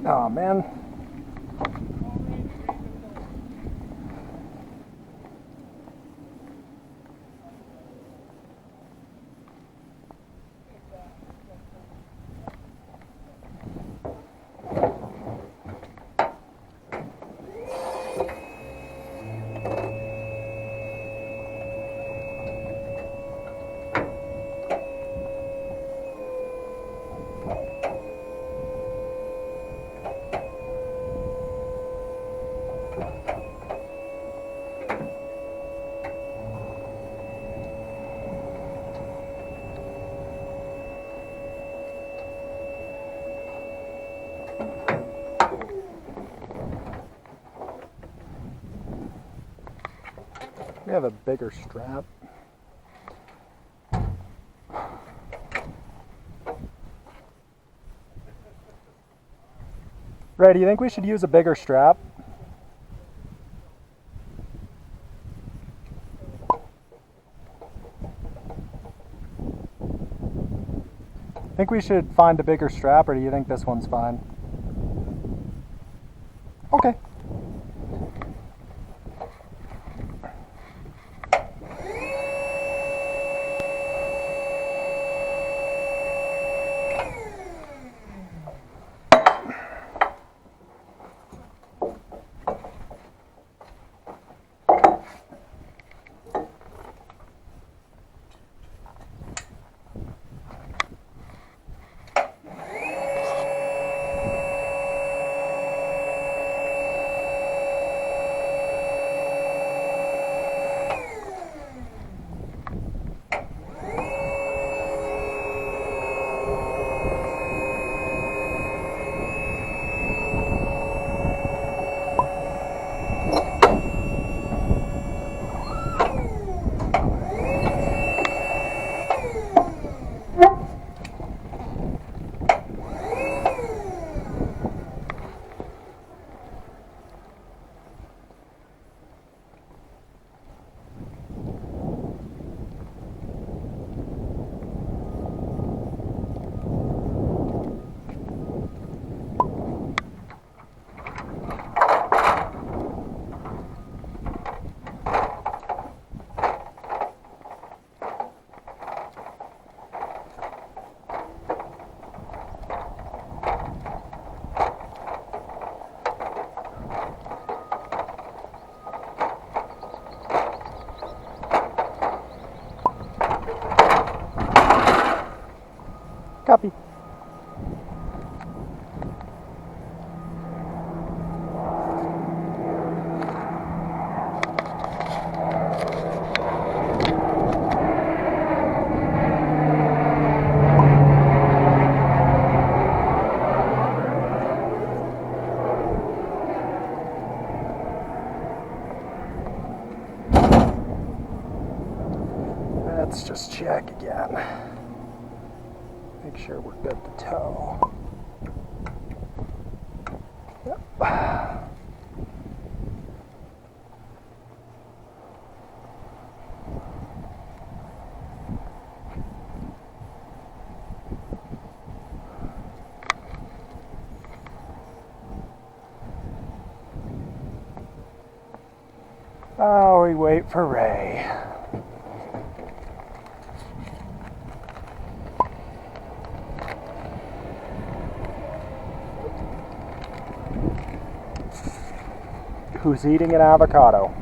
Oh man. We have a bigger strap. Ray, do you think we should use a bigger strap? Think we should find a bigger strap, or do you think this one's fine? Okay. Copy. Let's just check again. Make sure we're good to tow. Yep. Oh, we wait for Ray. Who's eating an avocado?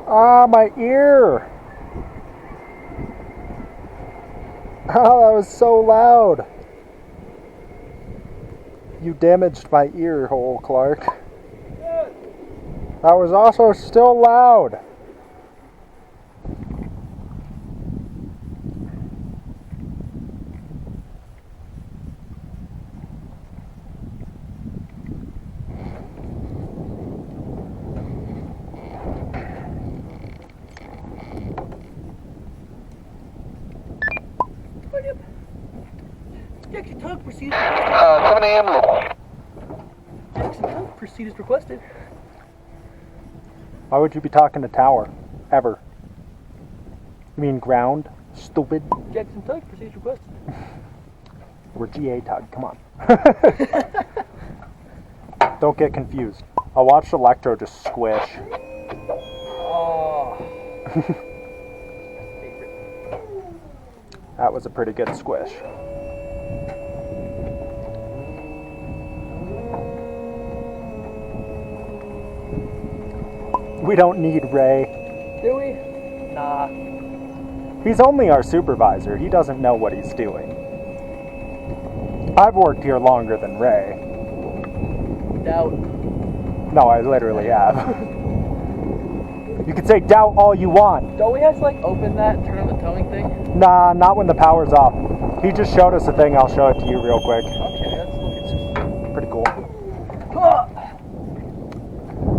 Ah, my ear! Oh, that was so loud. You damaged my ear hole, Clark. That was also still loud. Jackson Tug, proceed as requested. 7 a.m. local. Jackson Tug, proceed as requested. Why would you be talking to tower? Ever? You mean ground? Stupid. Jackson Tug, proceed as requested. We're GA Tug, come on. Don't get confused. I watched Electro just squish. Oh. That was a pretty good squish. We don't need Ray. Do we? Nah. He's only our supervisor. He doesn't know what he's doing. I've worked here longer than Ray. Doubt. No, I literally have. You can say doubt all you want. Don't we have to like open that and turn on the towing thing? Nah, not when the power's off. He just showed us a thing. I'll show it to you real quick. Okay, let's look at this. Pretty cool.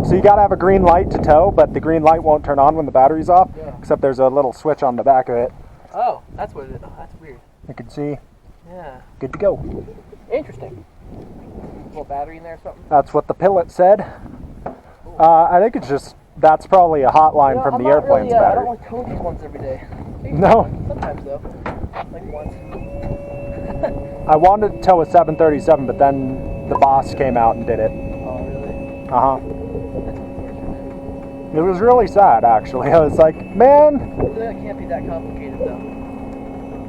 So you gotta have a green light to tow, but the green light won't turn on when the battery's off, Yeah. except there's a little switch on the back of it. Oh, that's what it is. Oh, that's weird. You can see, Yeah. good to go. Interesting. Little battery in there or something? That's what the pilot said. I think it's just, that's probably a hotline from I'm the not airplane's really, I battery. don't like towing these ones every day. No. Sometimes though. Like once. I wanted to tow a 737, but then the boss came out and did it. Oh, really? Uh-huh. It was really sad, actually. I was like, man, That can't be that complicated though.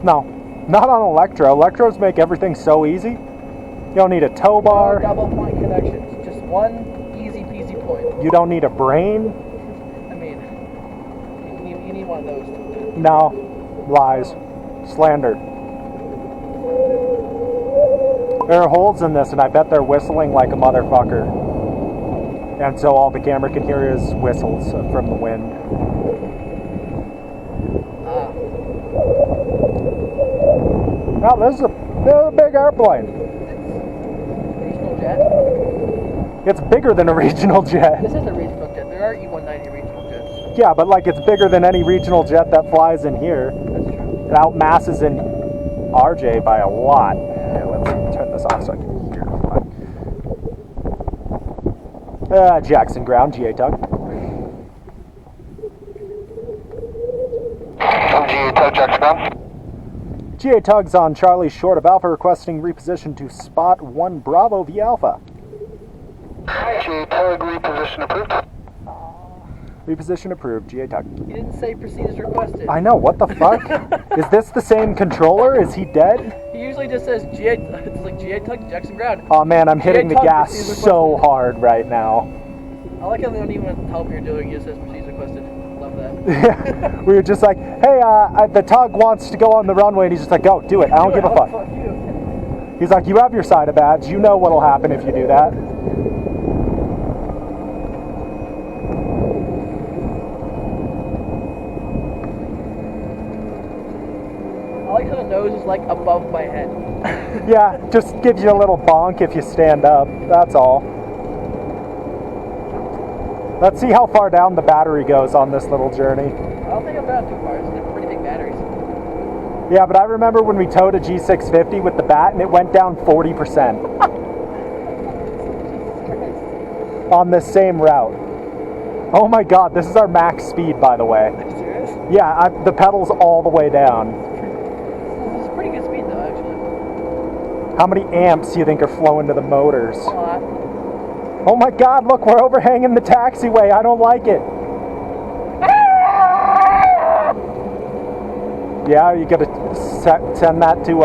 no, not on Electro. Electros make everything so easy. You don't need a tow bar. No double point connections. Just one easy peasy point. You don't need a brain. I mean, you need one of those. No, lies, slander. There are holes in this, and I bet they're whistling like a motherfucker. And so all the camera can hear is whistles from the wind. Now this is a big airplane. Regional jet? It's bigger than a regional jet. This is a regional jet. There are E190 regional jets. Yeah, but like it's bigger than any regional jet that flies in here. That's true. It outmasses in RJ by a lot. Here, let's turn this off so I can hear it. Jackson Ground, GA Tug. GA Tug, Jackson Ground. GA Tug's on Charlie short of Alpha, requesting reposition to spot 1 Bravo V Alpha. GA Tug, reposition approved. Reposition approved, GA Tug. He didn't say proceed as requested. I know, what the fuck? Is this the same controller? Is he dead? He usually just says GA, it's like GA Tug, Jackson Ground. Oh man, I'm hitting the Tug, gas proceed as so requested. hard right now. I like how they don't even tell him you're doing it. It just says proceed as requested. Love that. We were just like, hey, the Tug wants to go on the runway, and he's just like, go, do it. I don't give a fuck. Fuck you. He's like, you have your side of badge. You know what'll happen if you do that. I like how the nose is like above my head. Yeah, just gives you a little bonk if you stand up. That's all. Let's see how far down the battery goes on this little journey. I don't think I'm down too far. They're pretty big batteries. Yeah, but I remember when we towed a G650 with the bat and it went down 40% on this same route. Oh my god, this is our max speed, by the way. Are you serious? Yeah, the pedal's all the way down. This is pretty good speed though, actually. How many amps do you think are flowing to the motors? A lot. Oh my god, look, we're overhanging the taxiway. I don't like it. Yeah, you gotta send that to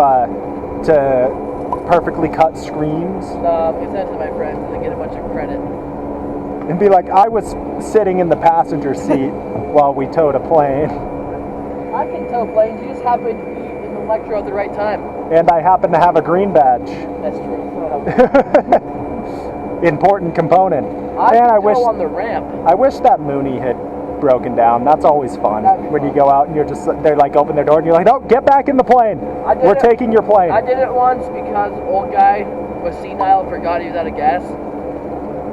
perfectly cut screams No, give that to my friends and they get a bunch of credit. and be like, I was sitting in the passenger seat while we towed a plane, I can tow planes, you just happen to be in the Electro at the right time. and I happen to have a green badge. That's true. Important component. I Man, can I wish tow on the ramp. I wish that Mooney had broken down. That's always fun That'd be when fun. you go out and you're just, they're like open their door and you're like, no, get back in the plane. We're taking your plane. I did it once because old guy was senile and forgot he was out of gas.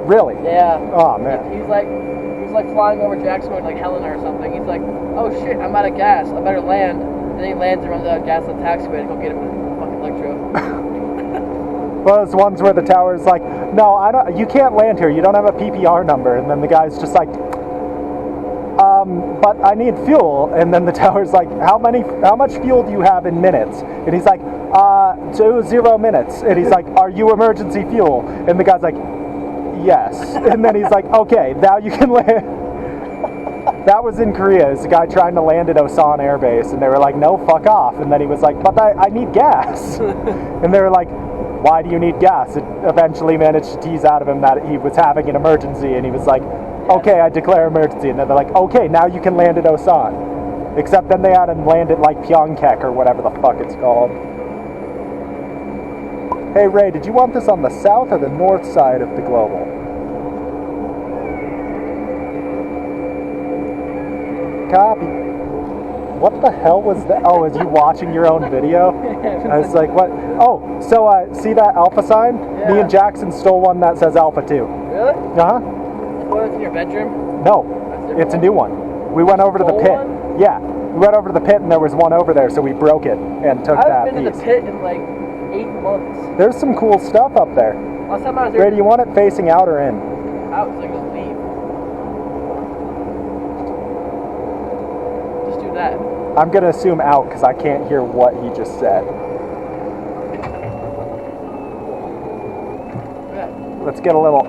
Really? Yeah. Oh man. He's like flying over Jacksonville like Helena or something. He's like, oh shit, I'm out of gas. I better land. And then he lands and runs out of gas on the taxiway to go get him a fucking Electro. those ones where the tower's like, no, I don't. You can't land here. You don't have a PPR number. And then the guy's just like, but I need fuel. And then the tower's like, how much fuel do you have in minutes? And he's like, 0 minutes. And he's like, are you emergency fuel? And the guy's like, yes. And then he's like, okay, now you can land. That was in Korea. It's a guy trying to land at Osan Air Base, and they were like, no, fuck off. And then he was like, but I need gas. And they were like, why do you need gas? It eventually managed to tease out of him that he was having an emergency, and he was like, okay, I declare emergency. And then they're like, okay, now you can land at Osan. Except then they had him land at like Pyeongtaek or whatever the fuck it's called. Hey Ray, did you want this on the south or the north side of the global? Copy. What the hell was that? Oh, is you watching your own video? I was like, what? Oh, so see that alpha sign? Yeah. Me and Jackson stole one that says alpha 2. Really? Uh-huh. Well, it's in your bedroom? No, it's a new one. We went over to the pit. One? Yeah, we went over to the pit and there was one over there, so we broke it and took I that haven't been piece. to the pit in like 8 months. There's some cool stuff up there. Last time I was there, Ray, do you want it facing out or in? I was like, just leave. Just do that. I'm going to assume out because I can't hear what he just said. Yeah. Let's get a little...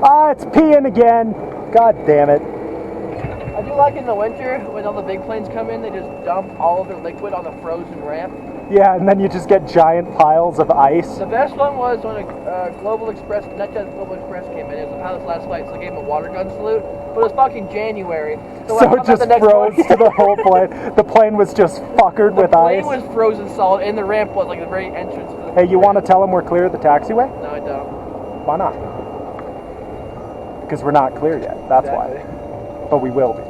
Ah, it's peeing again. God damn it. I do like in the winter when all the big planes come in, they just dump all of their liquid on the frozen ramp. Yeah, and then you just get giant piles of ice. The best one was when a Global Express, NetJet Global Express came in. It was the pilot's last flight, so they gave him a water gun salute. But it was fucking January. So like, it just froze to the whole plane. The plane was just fuckered with ice. The plane was frozen solid, and the ramp was like the very entrance. To the Hey, you want to tell them we're clear of the taxiway? No, I don't. Why not? Because we're not clear yet. That's Exactly. why. But we will be.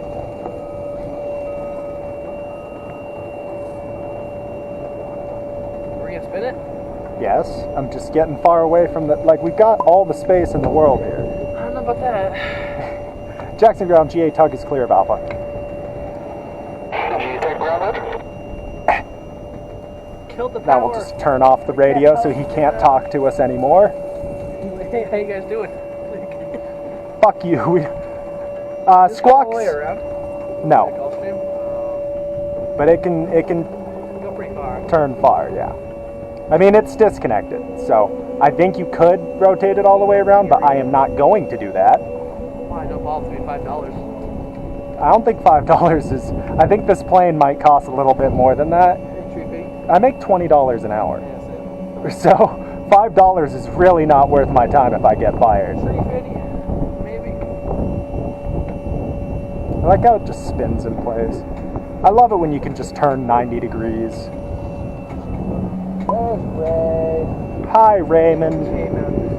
We're gonna spin it? Yes, I'm just getting far away from the... Like, we've got all the space in the world here. I don't know about that. Jackson Ground GA Tug is clear of Alpha. Did you take ground up? Killed the power. Now we'll just turn off the radio so he can't talk to us anymore. Hey, how you guys doing? Fuck you. Is it all the way Squawks. around? No, The Gulf Stream? but it can Go pretty far. turn far. Yeah. I mean, it's disconnected, so I think you could rotate it all the way around, but I am not going to do that. Why? No ball, it's $5. I don't think $5 is. I think this plane might cost a little bit more than that. Entry fee? I make $20 an hour, Yeah, same. so $5 is really not worth my time if I get fired. $3.50? Maybe. I like how it just spins in place. I love it when you can just turn 90 degrees. There's Ray. Hi, Raymond. Came out to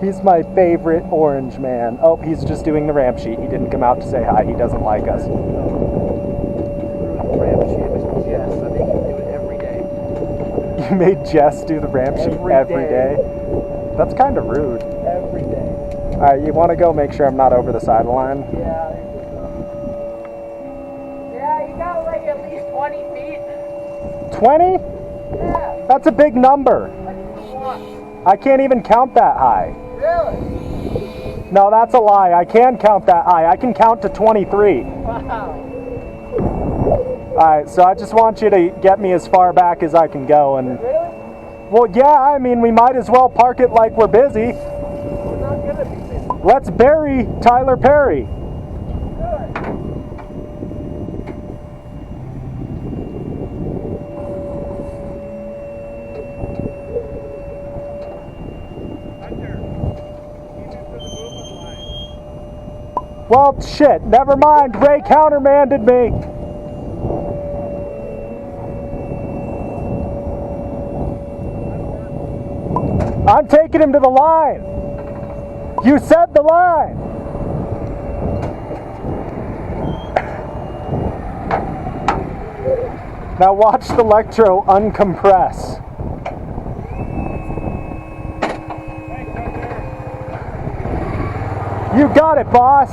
say. He's my favorite orange man. Oh, he's just doing the ramp sheet. He didn't come out to say hi. He doesn't like us. Ramp sheet. Yes, I think you do it every day. You made Jess do the ramp sheet every day? That's kind of rude. Every day. Alright, you want to go make sure I'm not over the sideline? Yeah, yeah, you got like at least 20 feet. 20? Yeah, That's a big number. like what? I can't even count that high. Really? No, that's a lie. I can count that high. I can count to 23. Wow. Alright, so I just want you to get me as far back as I can go. And Really? well, yeah, I mean, we might as well park it like we're busy. We're not gonna be busy. Let's bury Tyler Perry. Good. Well, shit, never mind. Ray countermanded me. I'm taking him to the line. You said the line. Now watch the Electro uncompress. You got it, boss.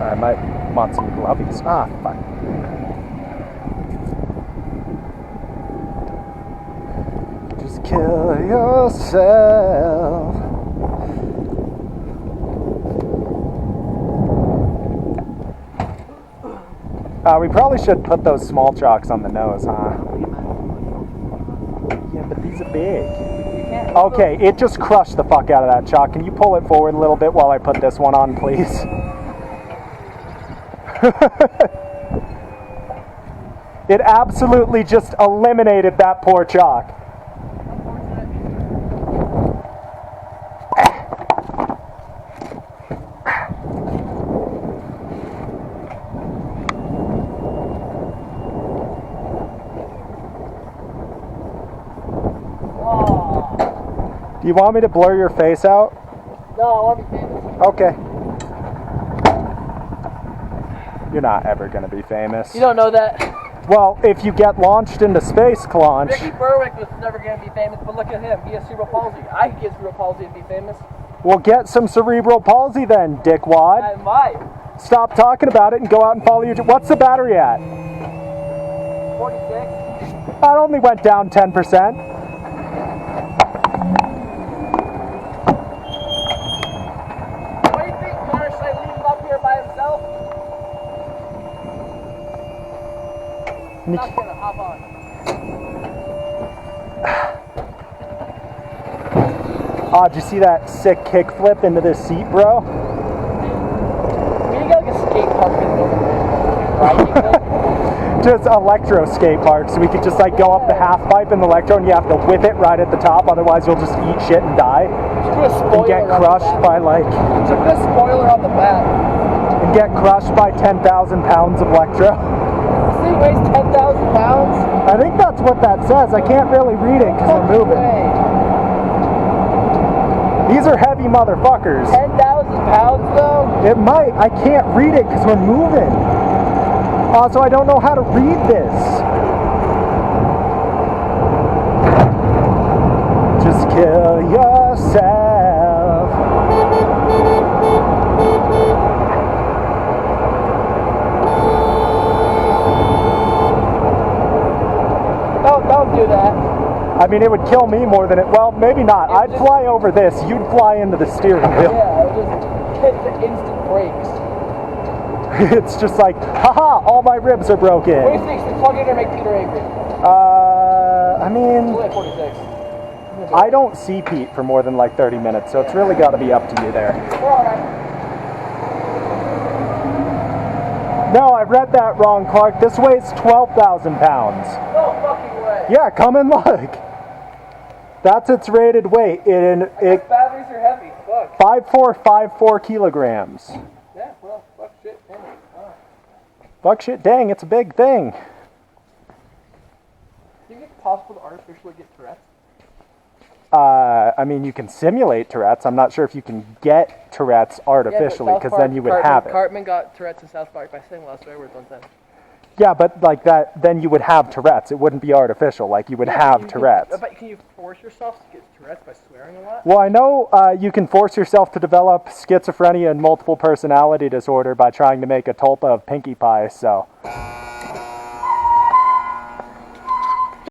I might want some glovies. Ah, fuck. kill yourself. We probably should put those small chocks on the nose, huh? Yeah, but these are big. Okay, it just crushed the fuck out of that chalk. Can you pull it forward a little bit while I put this one on, please? It absolutely just eliminated that poor chalk. Do you want me to blur your face out? No, I want to be famous. Okay. You're not ever going to be famous. You don't know that. Well, if you get launched into space, Clonch. Ricky Berwick was never going to be famous, but look at him. He has cerebral palsy. I could get cerebral palsy and be famous. Well, get some cerebral palsy then, dickwad. I might. Stop talking about it and go out and follow your... What's the battery at? 46. That only went down 10%. What do you think, Connor? Should I leave him up here by himself? I'm not going to hop on. Ah, did you see that sick kickflip into this seat, bro? We need to get like a skate park in the middle of the riding thing. Just electro skate park, so we could just like go up the half pipe in the electro and you have to whip it right at the top, otherwise you'll just eat shit and die. Just put a spoiler And get on crushed the back. by like... Just put a spoiler on the back. And get crushed by 10,000 pounds of electro. This thing weighs 10,000 pounds. I think that's what that says. I can't really read it because we're moving. These are heavy motherfuckers. 10,000 pounds though? It might. I can't read it because we're moving. Also, I don't know how to read this. Just kill yourself. Don't do that. I mean, it would kill me more than it... Well, maybe not. I'd fly over this. You'd fly into the steering wheel. Yeah, it just hit the instant brakes. It's just like, haha, all my ribs are broken. What do you think? Should we plug in or make Peter angry? I mean... It's only at 46. I don't see Pete for more than like 30 minutes, so it's really got to be up to you there. We're alright. No, I read that wrong, Clark. This weighs 12,000 pounds. No fucking way. Yeah, come and look. That's its rated weight. Batteries are heavy. Fuck. 5454 kilograms. Yeah, well, fuck shit. Damn it. Oh. Fuck shit, dang, it's a big thing. Do you think it's possible to artificially get Tourette's? I mean, you can simulate Tourette's. I'm not sure if you can get Tourette's artificially, because then you would have it. Cartman got Tourette's in South Park by saying last swear words one time. Yeah, but like that, then you would have Tourette's. It wouldn't be artificial. Like you would have Tourette's. But can you force yourself to get Tourette's by swearing a lot? Well, I know you can force yourself to develop schizophrenia and multiple personality disorder by trying to make a tulpa of Pinkie Pie, so...